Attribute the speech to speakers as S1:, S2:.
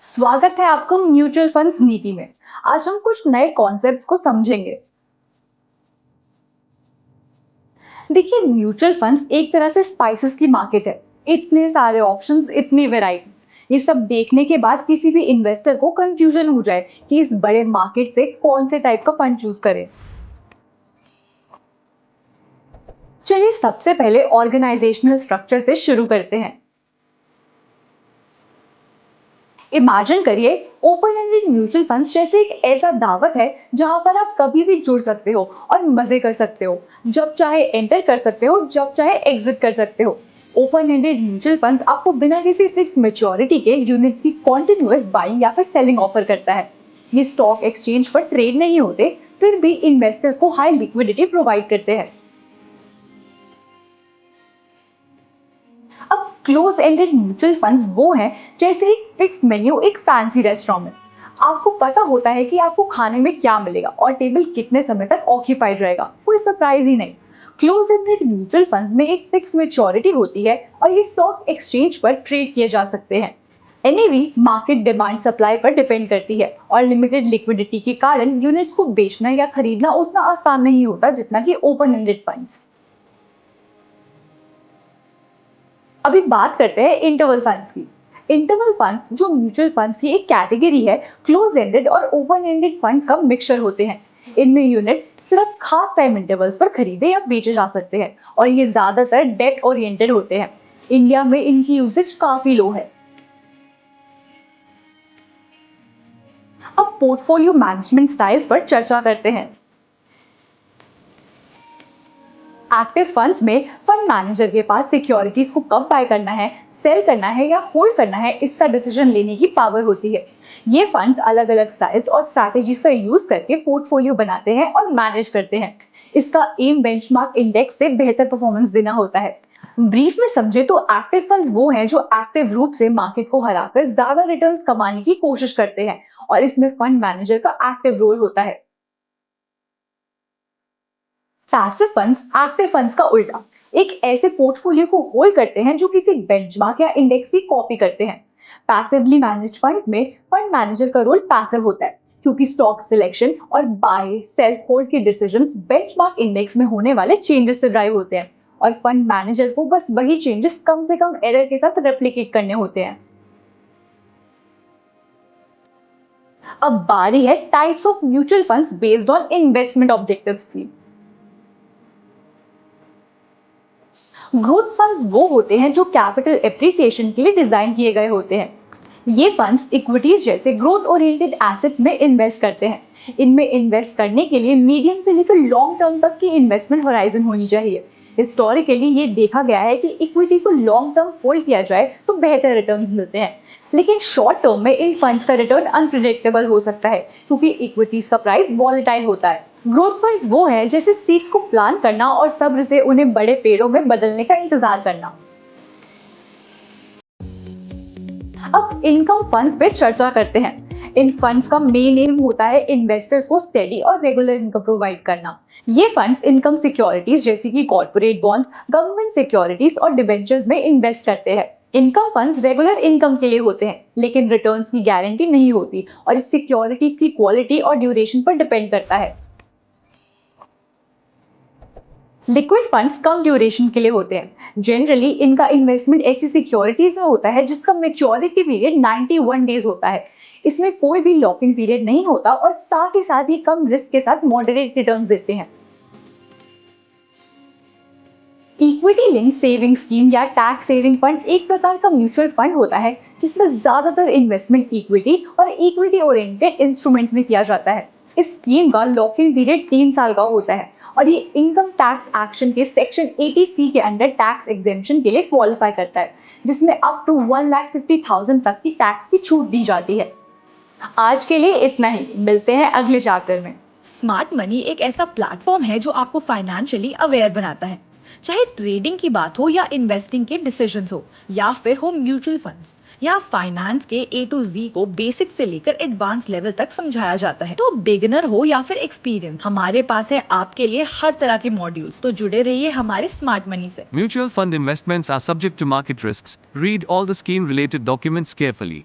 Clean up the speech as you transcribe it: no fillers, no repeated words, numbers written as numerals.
S1: स्वागत है आपका म्यूचुअल फंड्स नीति में। आज हम कुछ नए कॉन्सेप्ट्स को समझेंगे। देखिए, म्यूचुअल फंड्स एक तरह से स्पाइसेस की मार्केट है। इतने सारे ऑप्शंस, इतनी वैरायटी। ये सब देखने के बाद किसी भी इन्वेस्टर को कंफ्यूजन हो जाए कि इस बड़े मार्केट से कौन से टाइप का फंड चूज करे। चलिए सबसे पहले ऑर्गेनाइजेशनल स्ट्रक्चर से शुरू करते हैं। इमेजिन करिए, ओपन एंडेड म्यूचुअल फंड्स जैसे एक ऐसा दावत है जहां पर आप कभी भी जुड़ सकते हो और मजे कर सकते हो। जब चाहे एंटर कर सकते हो, जब चाहे एग्जिट कर सकते हो। ओपन एंडेड म्यूचुअल फंड आपको बिना किसी फिक्स मैच्योरिटी के यूनिट्स की कॉन्टिन्यूअस बाइंग या फिर सेलिंग ऑफर करता है। ये स्टॉक एक्सचेंज पर ट्रेड नहीं होते, फिर भी इन्वेस्टर्स को हाई लिक्विडिटी प्रोवाइड करते हैं। अब क्लोज एंडेड म्यूचुअल फंड्स वो हैं जैसे एक फिक्स मेन्यू एक फैंसी रेस्टोरेंट में। आपको पता होता है कि आपको खाने में क्या मिलेगा और टेबल कितने समय तक ऑक्यूपाइड रहेगा, कोई सरप्राइज ही नहीं। क्लोज एंडेड म्यूचुअल फंड्स में एक फिक्स मैच्योरिटी होती है और ये स्टॉक एक्सचेंज पर ट्रेड किए जा सकते हैं। एनएवी मार्केट डिमांड सप्लाई पर डिपेंड करती है और लिमिटेड लिक्विडिटी के कारण यूनिट्स को बेचना या खरीदना उतना आसान नहीं होता जितना कि ओपन एंडेड फंड्स। अभी बात करते हैं इंटरवल फंड्स की। इंटरवल फंड्स जो म्यूचुअल फंड्स की एक कैटेगरी है, क्लोज एंडेड और ओपन एंडेड फंड्स का मिक्सचर होते हैं। इनमें यूनिट्स सिर्फ खास टाइम इंटरवल्स पर खरीदे या बेचे जा सकते हैं और ये ज्यादातर डेट ओरिएंटेड होते हैं। इंडिया में इनकी यूसेज काफी लो है। अब पोर्टफोलियो मैनेजमेंट स्टाइल्स पर चर्चा करते हैं। एक्टिव फंड्स में फंड मैनेजर के पास सिक्योरिटीज को कब बाय करना है, सेल करना है या होल्ड करना है, इसका डिसीजन लेने की पावर होती है। ये फंड्स अलग अलग स्टाइल्स और स्ट्रैटेजीज का यूज करके पोर्टफोलियो बनाते हैं और मैनेज करते हैं। इसका एम बेंचमार्क इंडेक्स से बेहतर परफॉर्मेंस देना होता है। ब्रीफ में समझे तो एक्टिव फंड्स वो हैं जो एक्टिव रूप से मार्केट को हराकर ज्यादा रिटर्न्स कमाने की कोशिश करते हैं और इसमें फंड मैनेजर का एक्टिव रोल होता है। पैसिव फंड्स एक्टिव फंड्स का उल्टा एक ऐसे पोर्टफोलियो को होल्ड करते हैं जो किसी बेंचमार्क या इंडेक्स की कॉपी करते हैं। पैसिवली मैनेज्ड फंड्स में फंड मैनेजर का रोल पैसिव होता है क्योंकि स्टॉक सिलेक्शन और बाय सेल होल्ड के डिसीजंस बेंचमार्क इंडेक्स में होने वाले चेंजेस से ड्राइव होते हैं और फंड मैनेजर को बस वही चेंजेस कम से कम एरर के साथ रेप्लिकेट करने होते हैं। अब बारी है types of mutual funds based on investment objectives की। ग्रोथ फंड्स वो होते हैं जो कैपिटल एप्रिसिएशन के लिए डिजाइन किए गए होते हैं। ये फंड्स इक्विटीज जैसे ग्रोथ ओरिएंटेड एसेट्स में इन्वेस्ट करते हैं। इनमें इन्वेस्ट करने के लिए मीडियम से लेकर लॉन्ग टर्म तक की इन्वेस्टमेंट होराइजन होनी चाहिए। हिस्टोरिकली ये देखा गया है कि इक्विटी को लॉन्ग टर्म होल्ड किया जाए तो बेहतर रिटर्न्स मिलते हैं, लेकिन शॉर्ट टर्म में इन फंड्स का रिटर्न अनप्रिडिक्टेबल हो सकता है क्योंकि इक्विटीज का प्राइस वॉलेटाइल होता है। ग्रोथ फंड्स वो है जैसे सीड्स को प्लांट करना और सब्र से उन्हें बड़े पेड़ों में बदलने का इंतजार करना। अब इनकम फंड्स पे चर्चा करते हैं। इन फंड्स का मेन एम होता है इन्वेस्टर्स को स्टेडी और रेगुलर इनकम प्रोवाइड करना। ये फंड्स इनकम सिक्योरिटीज जैसे कि कॉर्पोरेट बॉन्ड्स, गवर्नमेंट सिक्योरिटीज और डिबेंचर्स में इन्वेस्ट करते हैं। इनकम फंड्स रेगुलर इनकम के लिए होते हैं, लेकिन रिटर्न्स की गारंटी नहीं होती और इस सिक्योरिटीज की क्वालिटी और ड्यूरेशन पर डिपेंड करता है। लिक्विड फंड्स कम ड्यूरेशन के लिए होते हैं। जनरली इनका इन्वेस्टमेंट ऐसी सिक्योरिटीज में होता है जिसका मैच्योरिटी पीरियड 91 डेज होता है। इसमें कोई भी लॉकिंग पीरियड नहीं होता और साथ ही कम रिस्क के साथ मॉडरेट रिटर्न्स देते हैं। इक्विटी लिंक सेविंग स्कीम या टैक्स सेविंग फंड एक प्रकार का म्यूचुअल फंड होता है जिसमें ज्यादातर इन्वेस्टमेंट इक्विटी और इक्विटी ओरिएंटेड इंस्ट्रूमेंट्स में किया जाता है। इस स्कीम का लॉक इन पीरियड 3 साल का होता है और ये इनकम टैक्स एक्शन के सेक्शन 80C के अंडर टैक्स एग्जेम्पशन के लिए क्वालिफाई करता है, जिसमें अप टू 1,50,000 तक की टैक्स की छूट दी जाती है। आज के लिए इतना ही, मिलते हैं अगले चैप्टर में।
S2: स्मार्ट मनी एक ऐसा प्लेटफॉर्म है जो आपको फाइनेंशियली अवेयर बनाता है। चाहे ट्रेडिंग की बात हो या इन्वेस्टिंग के डिसीजंस हो या फिर हो म्यूचुअल फंड्स, या फाइनेंस के A to Z को बेसिक से लेकर एडवांस लेवल तक समझाया जाता है। तो बिगिनर हो या फिर एक्सपीरियंस, हमारे पास है आपके लिए हर तरह के मॉड्यूल्स। तो जुड़े रहिए हमारे स्मार्ट मनी से।
S3: Mutual fund investments are subject to market risks. Read all the scheme related documents carefully.